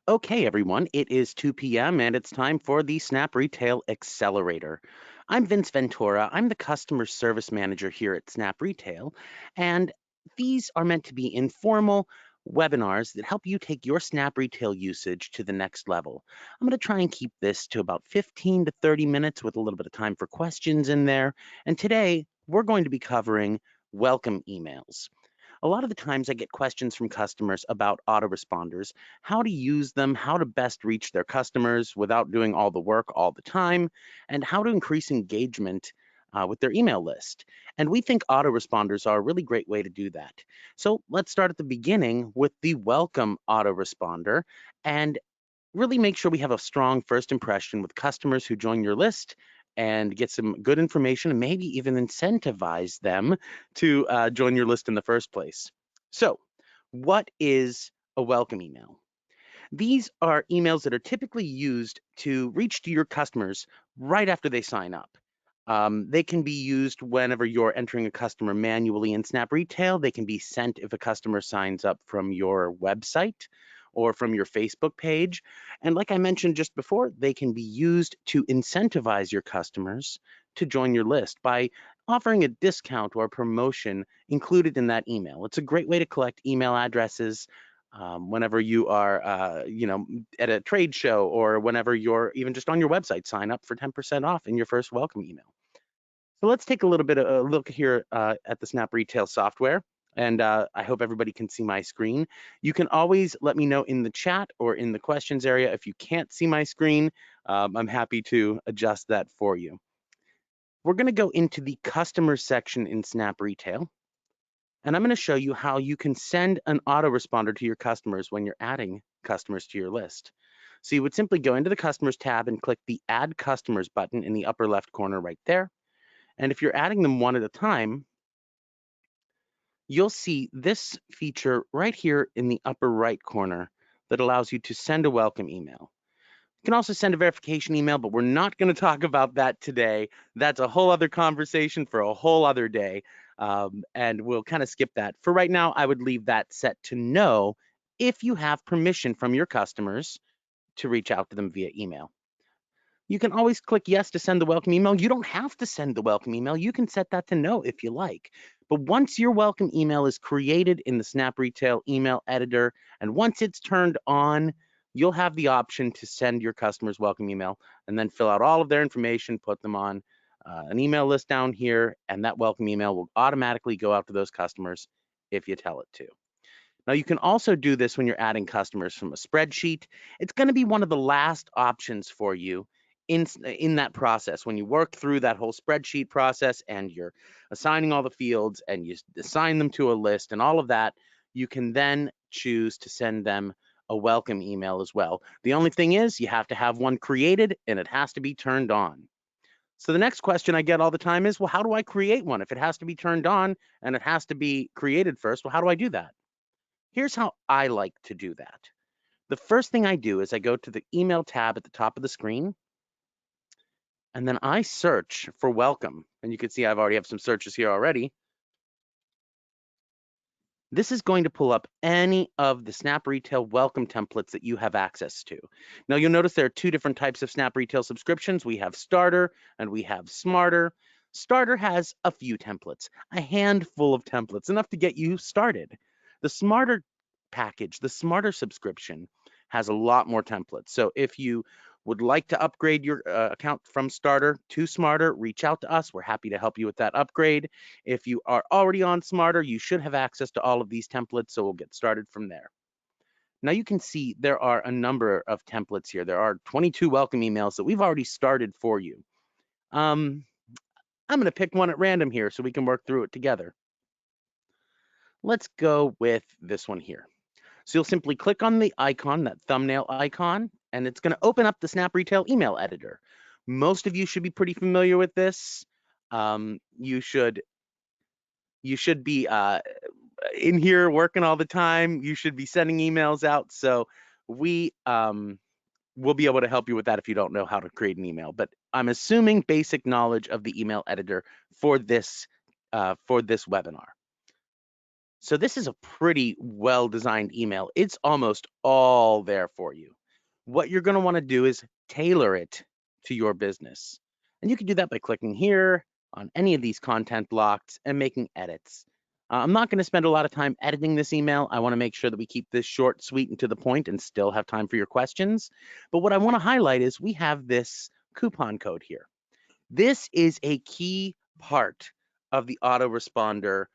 Okay, everyone, it is 2 p.m. and it's time for the SnapRetail Accelerator. I'm Vince Ventura. I'm the customer service manager here at SnapRetail, and these are meant to be informal webinars that help you take your SnapRetail usage to the next level. I'm going to try and keep this to about 15 to 30 minutes with a little bit of time for questions in there. And today, we're going to be covering welcome emails. A lot of the times I get questions from customers about autoresponders, how to use them, how to best reach their customers without doing all the work all the time, and how to increase engagement with their email list. And we think autoresponders are a really great way to do that. So let's start at the beginning with the welcome autoresponder and really make sure we have a strong first impression with customers who join your list and get some good information and maybe even incentivize them to join your list in the first place. So, what is a welcome email? These are emails that are typically used to reach to your customers right after they sign up. They can be used whenever you're entering a customer manually in Snap Retail. They can be sent if a customer signs up from your website or from your Facebook page. And like I mentioned just before, they can be used to incentivize your customers to join your list by offering a discount or promotion included in that email. It's a great way to collect email addresses whenever you are, at a trade show or whenever you're even just on your website, sign up for 10% off in your first welcome email. So let's take a little bit of a look here at the Snap Retail software. And I hope everybody can see my screen. You can always let me know in the chat or in the questions area if you can't see my screen. I'm happy to adjust that for you. We're going to go into the customer section in Snap Retail. And I'm going to show you how you can send an autoresponder to your customers when you're adding customers to your list. So you would simply go into the Customers tab and click the Add Customers button in the upper left corner right there. And if you're adding them one at a time, you'll see this feature right here in the upper right corner that allows you to send a welcome email. You can also send a verification email, but we're not going to talk about that today. That's a whole other conversation for a whole other day, and we'll kind of skip that. For right now, I would leave that set to no if you have permission from your customers to reach out to them via email. You can always click yes to send the welcome email. You don't have to send the welcome email. You can set that to no if you like. But once your welcome email is created in the Snap Retail email editor, and once it's turned on, you'll have the option to send your customers welcome email and then fill out all of their information, put them on an email list down here, and that welcome email will automatically go out to those customers if you tell it to. Now, you can also do this when you're adding customers from a spreadsheet. It's going to be one of the last options for you in that process. When you work through that whole spreadsheet process and you're assigning all the fields and you assign them to a list and all of that, you can then choose to send them a welcome email as well. The only thing is you have to have one created and it has to be turned on. So the next question I get all the time is, well, how do I create one? If it has to be turned on and it has to be created first, well, how do I do that? Here's how I like to do that. The first thing I do is I go to the email tab at the top of the screen, and then I search for welcome. And you can see I've already have some searches here already. This is going to pull up any of the Snap Retail welcome templates that you have access to. Now you'll notice there are two different types of Snap Retail subscriptions. We have Starter and we have Smarter. Starter has a few templates, a handful of templates, enough to get you started. The Smarter package, the Smarter subscription, has a lot more templates. So if you would like to upgrade your account from Starter to Smarter, reach out to us. We're happy to help you with that upgrade. If you are already on Smarter, you should have access to all of these templates, so we'll get started from there. Now you can see there are a number of templates here. There are 22 welcome emails that we've already started for you. I'm going to pick one at random here so we can work through it together. Let's go with this one here. So you'll simply click on the icon, that thumbnail icon, and it's going to open up the Snap Retail email editor. Most of you should be pretty familiar with this. You should be in here working all the time. You should be sending emails out. So we will be able to help you with that if you don't know how to create an email. But I'm assuming basic knowledge of the email editor for this webinar. So this is a pretty well-designed email. It's almost all there for you. What you're going to want to do is tailor it to your business. And you can do that by clicking here on any of these content blocks and making edits. I'm not going to spend a lot of time editing this email. I want to make sure that we keep this short, sweet, and to the point and still have time for your questions. But what I want to highlight is we have this coupon code here. This is a key part of the autoresponder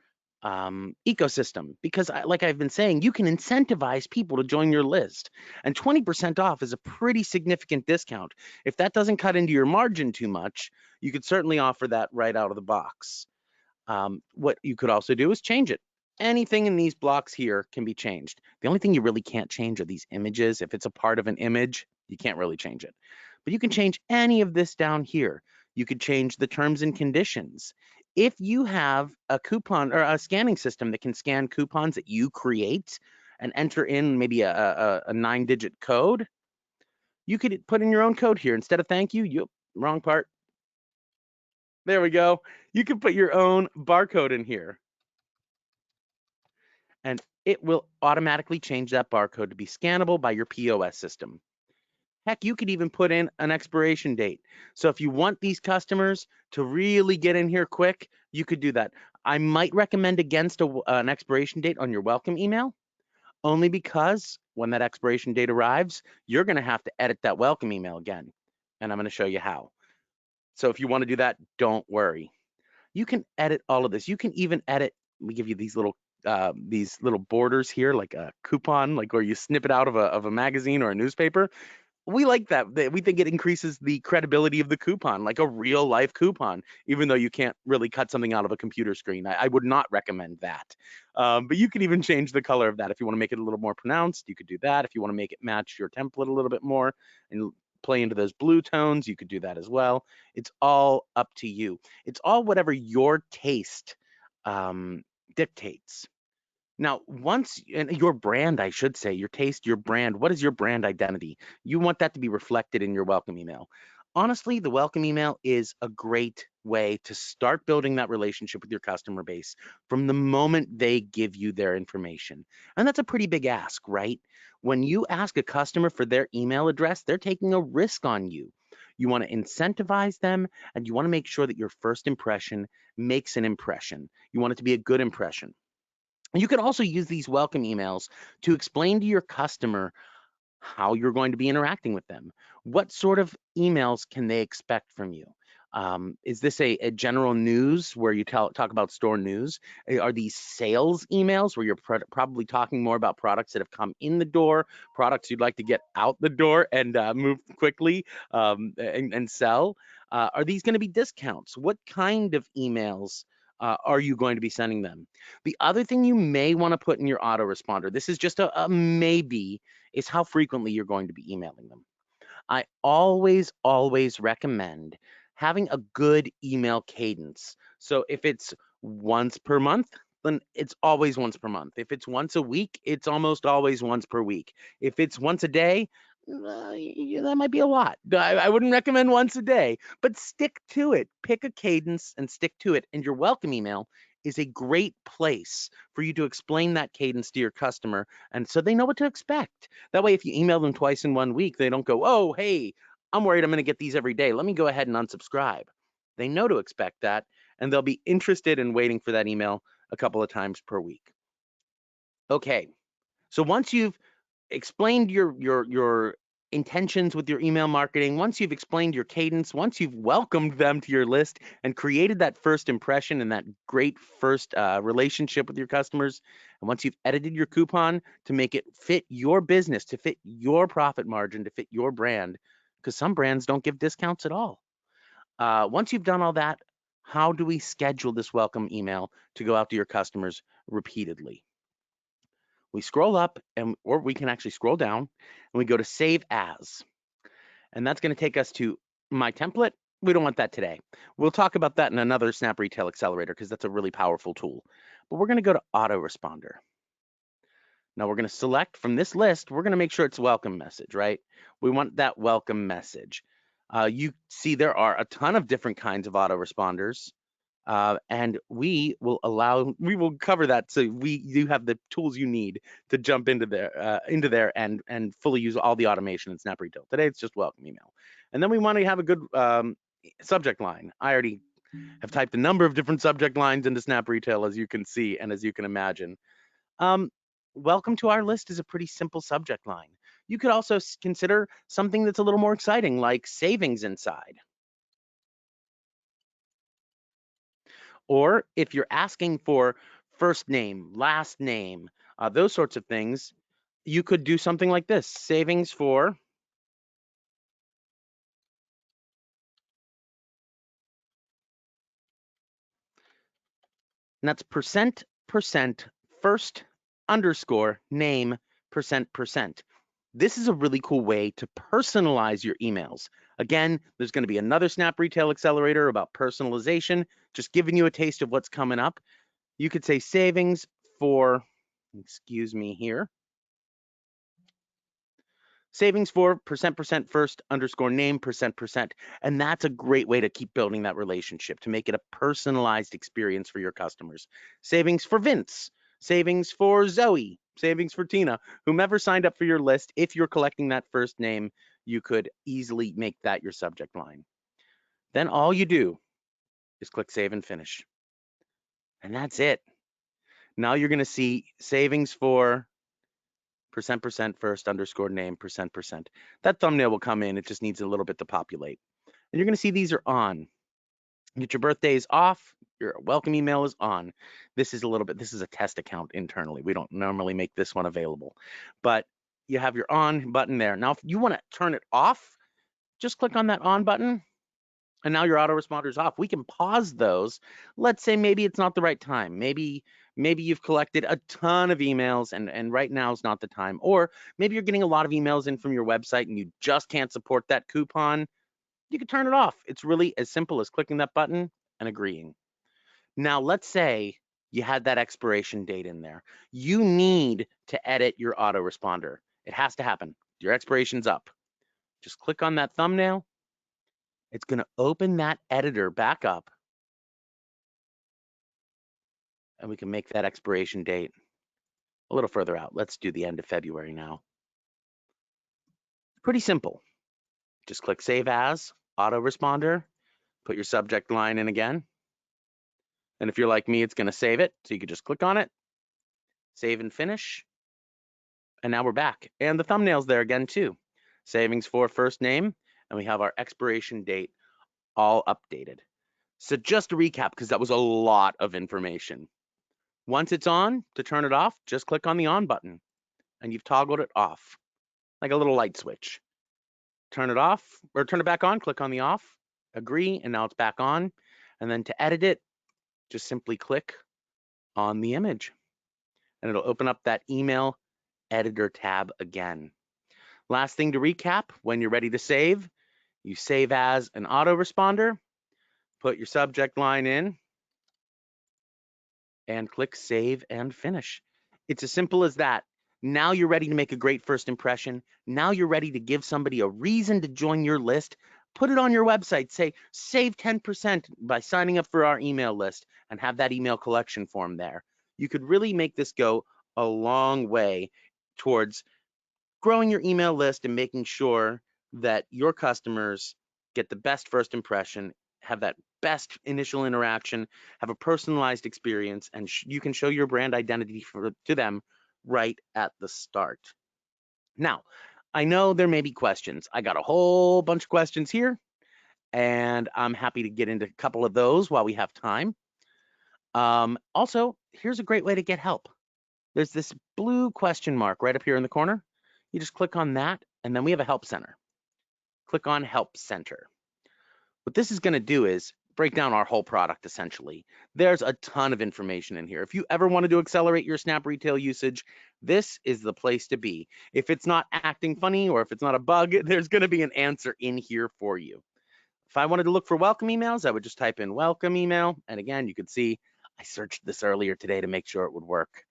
ecosystem because, like I've been saying, you can incentivize people to join your list. And 20% off is a pretty significant discount. If that doesn't cut into your margin too much, you could certainly offer that right out of the box. What you could also do is change it. Anything in these blocks here can be changed. The only thing you really can't change are these images. If it's a part of an image, you can't really change it. But you can change any of this down here. You could change the terms and conditions. If you have a coupon or a scanning system that can scan coupons that you create and enter in maybe a 9-digit code, you could put in your own code here. Instead of thank you, wrong part. There we go. You can put your own barcode in here, and it will automatically change that barcode to be scannable by your POS system. Heck, you could even put in an expiration date. So if you want these customers to really get in here quick, you could do that. I might recommend against an expiration date on your welcome email, only because when that expiration date arrives, you're going to have to edit that welcome email again. And I'm going to show you how. So if you want to do that, don't worry. You can edit all of this. You can even edit, we give you these little borders here, like a coupon, like where you snip it out of a magazine or a newspaper. We like that. We think it increases the credibility of the coupon, like a real life coupon, even though you can't really cut something out of a computer screen. I would not recommend that. But you can even change the color of that. If you want to make it a little more pronounced, you could do that. If you want to make it match your template a little bit more and play into those blue tones, you could do that as well. It's all up to you. It's all whatever your taste dictates. Now, once and your brand, I should say, your taste, your brand, what is your brand identity? You want that to be reflected in your welcome email. Honestly, the welcome email is a great way to start building that relationship with your customer base from the moment they give you their information. And that's a pretty big ask, right? When you ask a customer for their email address, they're taking a risk on you. You want to incentivize them and you want to make sure that your first impression makes an impression. You want it to be a good impression. You can also use these welcome emails to explain to your customer how you're going to be interacting with them. What sort of emails can they expect from you? Is this a general news where you talk about store news? Are these sales emails where you're probably talking more about products that have come in the door, products you'd like to get out the door and move quickly and sell? Are these going to be discounts? What kind of emails are you going to be sending them? The other thing you may want to put in your autoresponder, this is just a maybe, is how frequently you're going to be emailing them. I always recommend having a good email cadence. So if it's once per month, then it's always once per month. If it's once a week, it's almost always once per week. If it's once a day, that might be a lot. I wouldn't recommend once a day, but stick to it. Pick a cadence and stick to it. And your welcome email is a great place for you to explain that cadence to your customer, and so they know what to expect. That way, if you email them twice in 1 week, they don't go, oh, hey, I'm worried I'm going to get these every day. Let me go ahead and unsubscribe. They know to expect that, and they'll be interested in waiting for that email a couple of times per week. Okay, so once you've explained your intentions with your email marketing, once you've explained your cadence, once you've welcomed them to your list and created that first impression and that great first relationship with your customers, and once you've edited your coupon to make it fit your business, to fit your profit margin, to fit your brand, because some brands don't give discounts at all. Once you've done all that, how do we schedule this welcome email to go out to your customers repeatedly? We scroll up or we can actually scroll down and we go to save as. And that's going to take us to my template. We don't want that today. We'll talk about that in another SnapRetail Accelerator because that's a really powerful tool. But we're going to go to Autoresponder. Now we're going to select from this list, we're going to make sure it's welcome message, right? We want that welcome message. You see there are a ton of different kinds of autoresponders. And we will cover that, so you have the tools you need to jump into there and fully use all the automation in SnapRetail. Today it's just welcome email, and then we want to have a good subject line. I already have typed a number of different subject lines into SnapRetail, as you can see and as you can imagine. Um, Welcome to our list is a pretty simple subject line. You could also consider something that's a little more exciting, like savings inside. Or if you're asking for first name, last name, those sorts of things, you could do something like this: savings for, and that's percent first underscore name percent. This is a really cool way to personalize your emails. Again, there's going to be another SnapRetail Accelerator about personalization, just giving you a taste of what's coming up. You could say savings for, excuse me here, savings for percent first underscore name percent. And that's a great way to keep building that relationship, to make it a personalized experience for your customers. Savings for Vince, savings for Zoe, savings for Tina, whomever signed up for your list. If you're collecting that first name, you could easily make that your subject line. Then all you do is click save and finish. And that's it. Now you're going to see savings for percent first underscore name percent. That thumbnail will come in. It just needs a little bit to populate. And you're going to see these are on. Get your birthdays off. Your welcome email is on. This is a test account internally. We don't normally make this one available, but you have your on button there. Now, if you want to turn it off, just click on that on button. And now your autoresponder is off. We can pause those. Let's say maybe it's not the right time. Maybe you've collected a ton of emails and right now is not the time. Or maybe you're getting a lot of emails in from your website and you just can't support that coupon. You can turn it off. It's really as simple as clicking that button and agreeing. Now, let's say you had that expiration date in there. You need to edit your autoresponder. It has to happen. Your expiration's up. Just click on that thumbnail. It's going to open that editor back up, and we can make that expiration date a little further out. Let's do the end of February now. Pretty simple. Just click Save As, Autoresponder, put your subject line in again. And if you're like me, it's going to save it. So you can just click on it, save and finish. And now we're back. And the thumbnail's there again too. Savings for first name, and we have our expiration date all updated. So just to recap, because that was a lot of information. Once it's on, to turn it off, just click on the on button and you've toggled it off, like a little light switch. Turn it off or turn it back on, click on the off, agree, and now it's back on. And then to edit it, just simply click on the image and it'll open up that email editor tab again. Last thing to recap, when you're ready to save, you save as an autoresponder, put your subject line in, and click save and finish. It's as simple as that. Now you're ready to make a great first impression. Now you're ready to give somebody a reason to join your list. Put it on your website. Say, save 10% by signing up for our email list and have that email collection form there. You could really make this go a long way towards growing your email list and making sure that your customers get the best first impression, have that best initial interaction, have a personalized experience, and you can show your brand identity to them right at the start. Now, I know there may be questions. I got a whole bunch of questions here, and I'm happy to get into a couple of those while we have time. Also, here's a great way to get help. There's this blue question mark right up here in the corner. You just click on that, and then we have a help center. Click on Help Center. What this is going to do is break down our whole product, essentially. There's a ton of information in here. If you ever wanted to accelerate your SnapRetail usage, this is the place to be. If it's not acting funny or if it's not a bug, there's going to be an answer in here for you. If I wanted to look for welcome emails, I would just type in welcome email. And again, you could see I searched this earlier today to make sure it would work.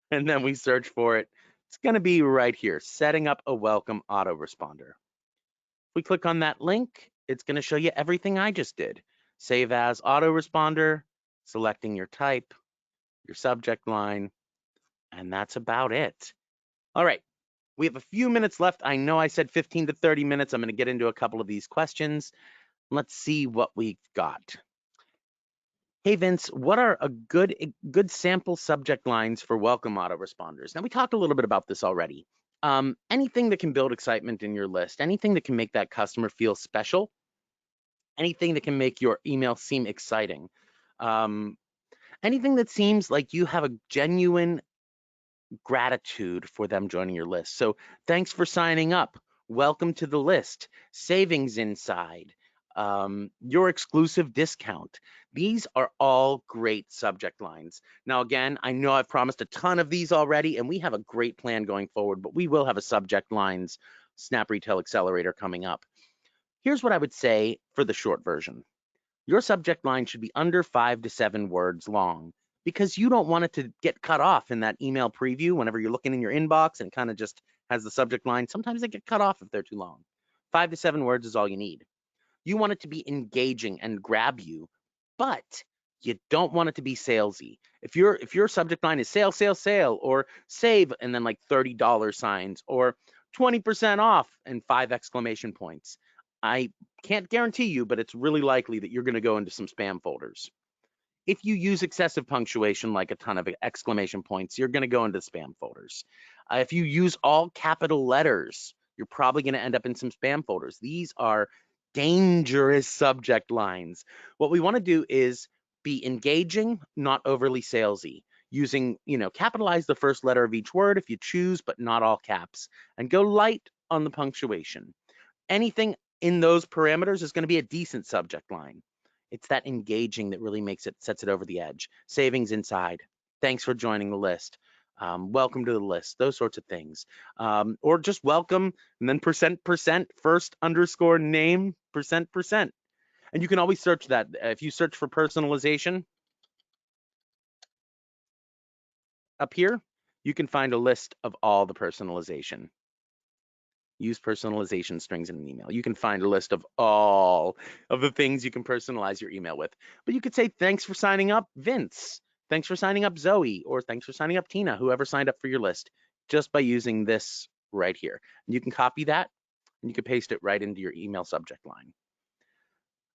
And then we search for it. It's going to be right here, setting up a welcome autoresponder. If we click on that link, it's going to show you everything I just did. Save as autoresponder, selecting your type, your subject line, and that's about it. All right, we have a few minutes left. I know I said 15 to 30 minutes. I'm going to get into a couple of these questions. Let's see what we've got. Hey Vince, what are a good sample subject lines for welcome autoresponders? Now we talked a little bit about this already. Anything that can build excitement in your list, anything that can make that customer feel special, anything that can make your email seem exciting, um, anything that seems like you have a genuine gratitude for them joining your list. So thanks for signing up. Welcome to the list. Savings inside. Your exclusive discount. These are all great subject lines. Now, again, I know I've promised a ton of these already, and we have a great plan going forward, but we will have a subject lines SnapRetail Accelerator coming up. Here's what I would say for the short version. Your subject line should be under 5 to 7 words long because you don't want it to get cut off in that email preview whenever you're looking in your inbox and it kind of just has the subject line. Sometimes they get cut off if they're too long. 5 to 7 words is all you need. You want it to be engaging and grab you, but you don't want it to be salesy. If your subject line is sale, sale, sale, or save and then like $30 signs, or 20% off and 5 exclamation points, I can't guarantee you, but it's really likely that you're going to go into some spam folders. If you use excessive punctuation, like a ton of exclamation points, you're going to go into spam folders. If you use all capital letters, you're probably going to end up in some spam folders. These are dangerous subject lines. What we want to do is be engaging, not overly salesy. Using, capitalize the first letter of each word if you choose, but not all caps, and go light on the punctuation. Anything in those parameters is going to be a decent subject line. It's that engaging that really sets it over the edge. Savings inside. Thanks for joining the list. Welcome to the list. Those sorts of things. Or just welcome and then percent, first underscore name, percent. And you can always search that. If you search for personalization up here, you can find a list of all the personalization. Use personalization strings in an email. You can find a list of all of the things you can personalize your email with. But you could say, thanks for signing up, Vince. Thanks for signing up, Zoe. Or thanks for signing up, Tina, whoever signed up for your list, just by using this right here. And you can copy that and you can paste it right into your email subject line.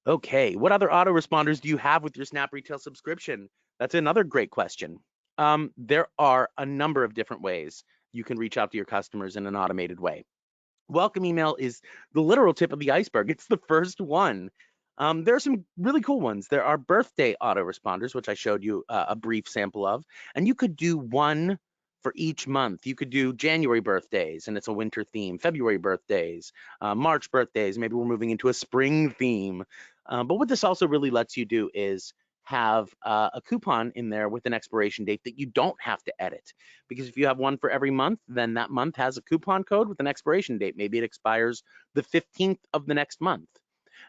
Okay, what other autoresponders do you have with your SnapRetail subscription? That's another great question. There are a number of different ways you can reach out to your customers in an automated way. Welcome email is the literal tip of the iceberg. It's the first one. There are some really cool ones. There are birthday autoresponders, which I showed you a brief sample of, and you could do one for each month. You could do January birthdays, and it's a winter theme, February birthdays, March birthdays. Maybe we're moving into a spring theme. But what this also really lets you do is have a coupon in there with an expiration date that you don't have to edit. Because if you have one for every month, then that month has a coupon code with an expiration date. Maybe it expires the 15th of the next month.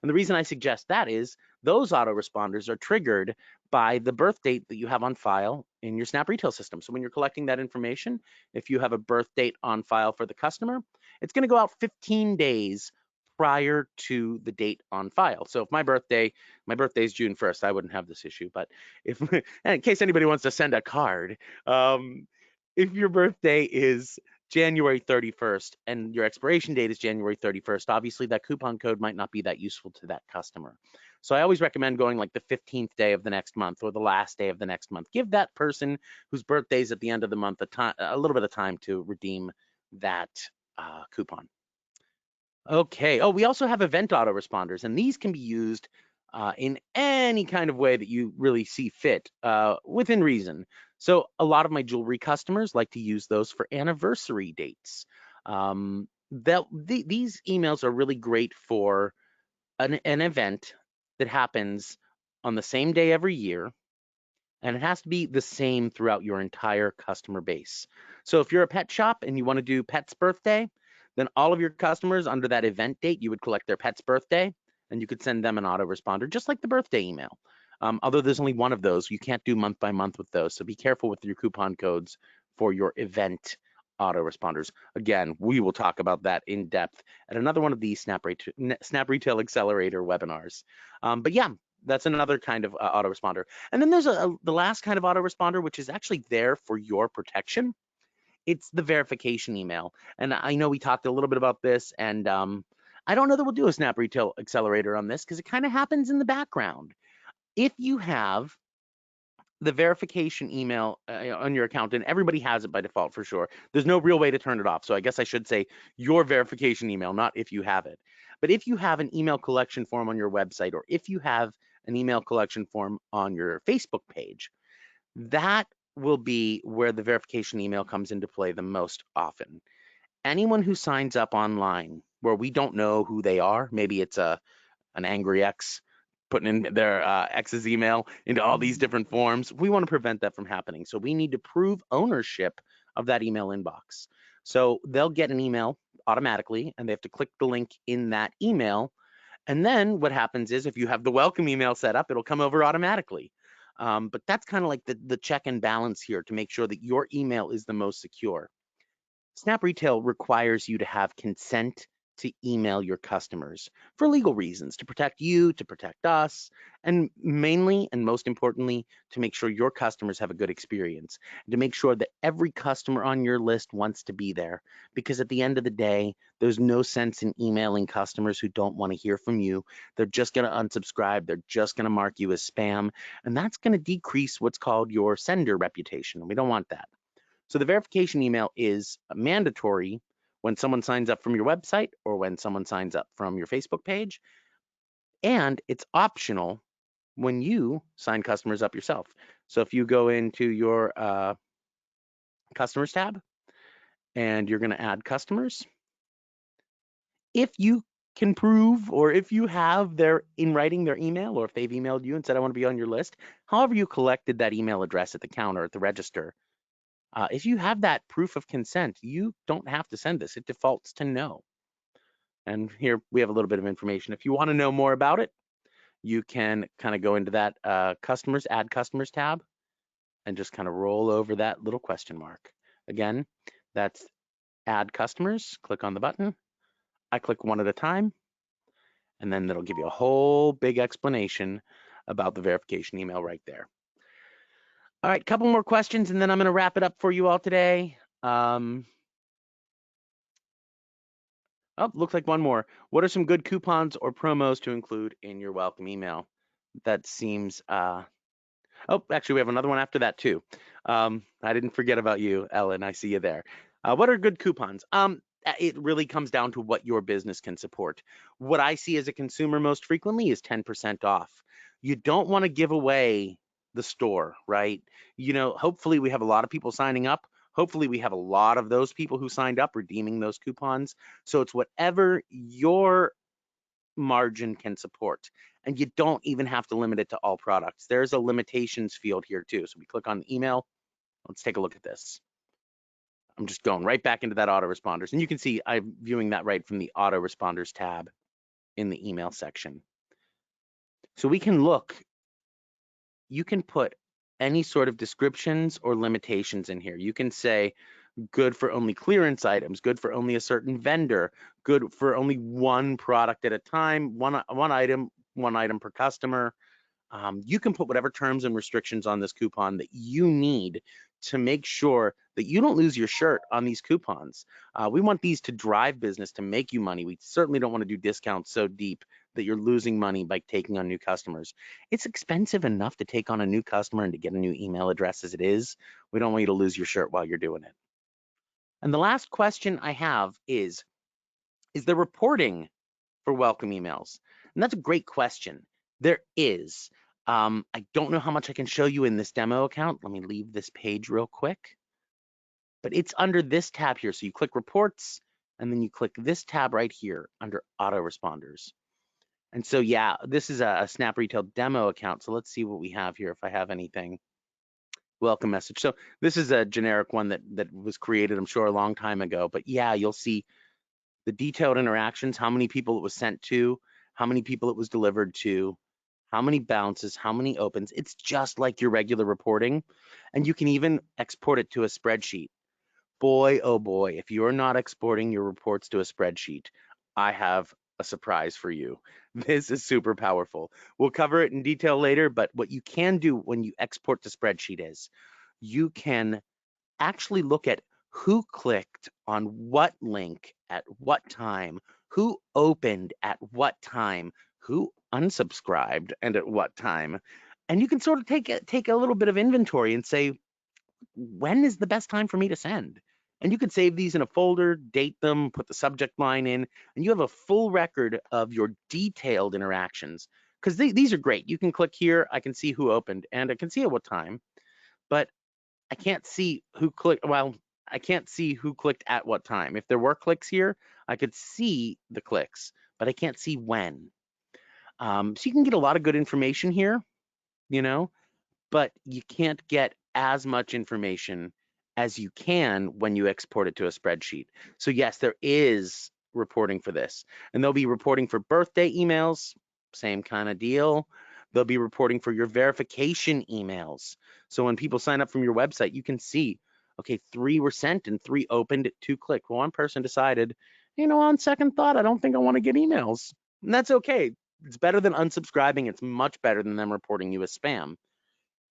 And the reason I suggest that is those autoresponders are triggered by the birth date that you have on file in your SnapRetail system. So when you're collecting that information, if you have a birth date on file for the customer, it's going to go out 15 days prior to the date on file. So if my birthday is June 1st, I wouldn't have this issue. But if, in case anybody wants to send a card, if your birthday is January 31st and your expiration date is January 31st, obviously that coupon code might not be that useful to that customer. So I always recommend going like the 15th day of the next month or the last day of the next month. Give that person whose birthday is at the end of the month a little bit of time to redeem that coupon. Okay. Oh, we also have event autoresponders, and these can be used in any kind of way that you really see fit within reason. So a lot of my jewelry customers like to use those for anniversary dates. These emails are really great for an event that happens on the same day every year, and it has to be the same throughout your entire customer base. So if you're a pet shop and you want to do pet's birthday, then all of your customers under that event date, you would collect their pet's birthday and you could send them an autoresponder, just like the birthday email. Although there's only one of those, you can't do month by month with those. So be careful with your coupon codes for your event autoresponders. Again, we will talk about that in depth at another one of these SnapRetail Accelerator webinars. But yeah, that's another kind of autoresponder. And then there's the last kind of autoresponder, which is actually there for your protection. It's the verification email. And I know we talked a little bit about this, and I don't know that we'll do a SnapRetail Accelerator on this because it kind of happens in the background. If you have the verification email on your account, and everybody has it by default for sure, there's no real way to turn it off. So I guess I should say your verification email, not if you have it. But if you have an email collection form on your website, or if you have an email collection form on your Facebook page, that will be where the verification email comes into play the most often. Anyone who signs up online where we don't know who they are, maybe it's an angry ex putting in their ex's email into all these different forms, we want to prevent that from happening. So we need to prove ownership of that email inbox. So they'll get an email automatically, and they have to click the link in that email. And then what happens is, if you have the welcome email set up, it'll come over automatically. But that's kind of like the check and balance here to make sure that your email is the most secure. SnapRetail requires you to have consent to email your customers for legal reasons, to protect you, to protect us, and mainly and most importantly, to make sure your customers have a good experience, to make sure that every customer on your list wants to be there. Because at the end of the day, there's no sense in emailing customers who don't want to hear from you. They're just going to unsubscribe. They're just going to mark you as spam, and that's going to decrease what's called your sender reputation. We don't want that. So the verification email is mandatory when someone signs up from your website or when someone signs up from your Facebook page, and it's optional when you sign customers up yourself. So if you go into your customers tab and you're going to add customers, if you can prove, or if you have their in writing their email, or if they've emailed you and said I want to be on your list, however you collected that email address at the counter, at the register, if you have that proof of consent, you don't have to send this. It defaults to no. And here we have a little bit of information. If you want to know more about it, you can kind of go into that customers, add customers tab, and just kind of roll over that little question mark. Again, that's add customers. Click on the button. I click one at a time, and then that'll give you a whole big explanation about the verification email right there. All right, couple more questions, and then I'm going to wrap it up for you all today. Oh, looks like one more. What are some good coupons or promos to include in your welcome email? That seems, oh, actually, we have another one after that too. I didn't forget about you, Ellen. I see you there. What are good coupons? It really comes down to what your business can support. What I see as a consumer most frequently is 10% off. You don't want to give away the store, right? You know, hopefully we have a lot of people signing up. Hopefully we have a lot of those people who signed up redeeming those coupons. So it's whatever your margin can support. And you don't even have to limit it to all products. There's a limitations field here too. So we click on email. Let's take a look at this. I'm just going right back into that autoresponders. And you can see I'm viewing that right from the autoresponders tab in the email section. So we can look, you can put any sort of descriptions or limitations in here. You can say good for only clearance items, good for only a certain vendor, good for only one product at a time, one item per customer. You can put whatever terms and restrictions on this coupon that you need to make sure that you don't lose your shirt on these coupons. We want these to drive business, to make you money. We certainly don't want to do discounts so deep that you're losing money by taking on new customers. It's expensive enough to take on a new customer and to get a new email address as it is. We don't want you to lose your shirt while you're doing it. And the last question I have is there reporting for welcome emails? And that's a great question. There is. I don't know how much I can show you in this demo account. Let me leave this page real quick. But it's under this tab here. So you click reports, and then you click this tab right here under autoresponders. And so, yeah, this is a SnapRetail demo account. So let's see what we have here, if I have anything. Welcome message. So this is a generic one that was created, I'm sure, a long time ago. But yeah, you'll see the detailed interactions, how many people it was sent to, how many people it was delivered to, how many bounces, how many opens. It's just like your regular reporting. And you can even export it to a spreadsheet. Boy, oh boy, if you're not exporting your reports to a spreadsheet, I have a surprise for you. This is super powerful. We'll cover it in detail later, but what you can do when you export to spreadsheet is you can actually look at who clicked on what link at what time, who opened at what time, who unsubscribed and at what time. And you can sort of take a little bit of inventory and say, when is the best time for me to send? And you can save these in a folder, date them, put the subject line in, and you have a full record of your detailed interactions. Because these are great. You can click here, I can see who opened, and I can see at what time, but I can't see who clicked. Well, I can't see who clicked at what time. If there were clicks here, I could see the clicks, but I can't see when. So you can get a lot of good information here, you know, but you can't get as much information as you can when you export it to a spreadsheet. So yes, there is reporting for this, and there'll be reporting for birthday emails, same kind of deal. There'll be reporting for your verification emails. So when people sign up from your website, you can see, okay, 3 were sent and 3 opened, 2 clicked. Well, one person decided, on second thought, I don't think I want to get emails. And that's okay. It's better than unsubscribing. It's much better than them reporting you as spam.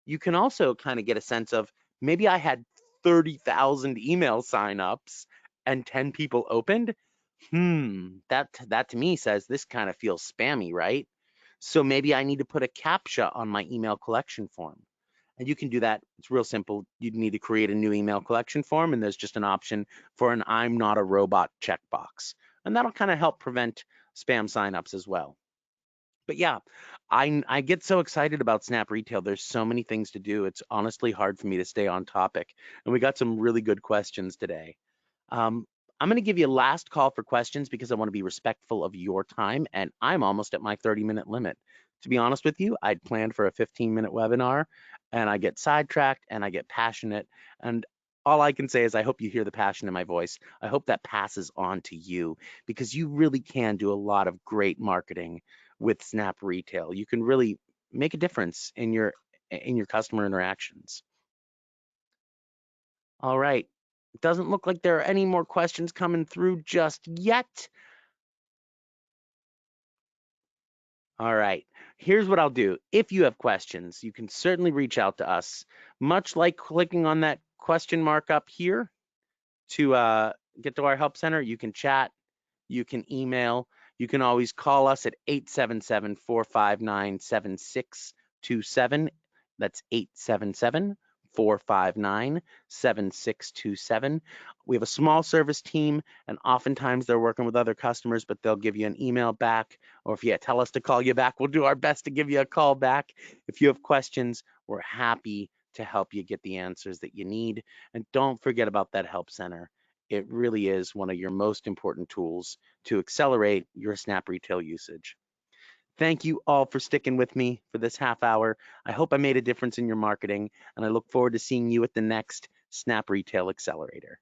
You can also kind of get a sense of, maybe I had 30,000 email signups and 10 people opened. That to me says this kind of feels spammy, right? So maybe I need to put a CAPTCHA on my email collection form. And you can do that. It's real simple. You need to create a new email collection form, and there's just an option for an I'm not a robot checkbox. And that'll kind of help prevent spam signups as well. But yeah, I get so excited about SnapRetail. There's so many things to do. It's honestly hard for me to stay on topic. And we got some really good questions today. Um, I'm going to give you a last call for questions because I want to be respectful of your time, and I'm almost at my 30-minute limit. To be honest with you, I'd planned for a 15-minute webinar, and I get sidetracked and I get passionate. And all I can say is I hope you hear the passion in my voice. I hope that passes on to you, because you really can do a lot of great marketing with SnapRetail. You can really make a difference in your customer interactions. All right. It doesn't look like there are any more questions coming through just yet. All right. Here's what I'll do. If you have questions, you can certainly reach out to us, much like clicking on that question mark up here to get to our help center. You can chat, you can email, you can always call us at 877-459-7627. That's 877-459-7627. We have a small service team, and oftentimes they're working with other customers, but they'll give you an email back, or if you tell us to call you back, we'll do our best to give you a call back. If you have questions, we're happy to help you get the answers that you need. And don't forget about that help center. It really is one of your most important tools to accelerate your SnapRetail usage. Thank you all for sticking with me for this half hour. I hope I made a difference in your marketing, and I look forward to seeing you at the next SnapRetail Accelerator.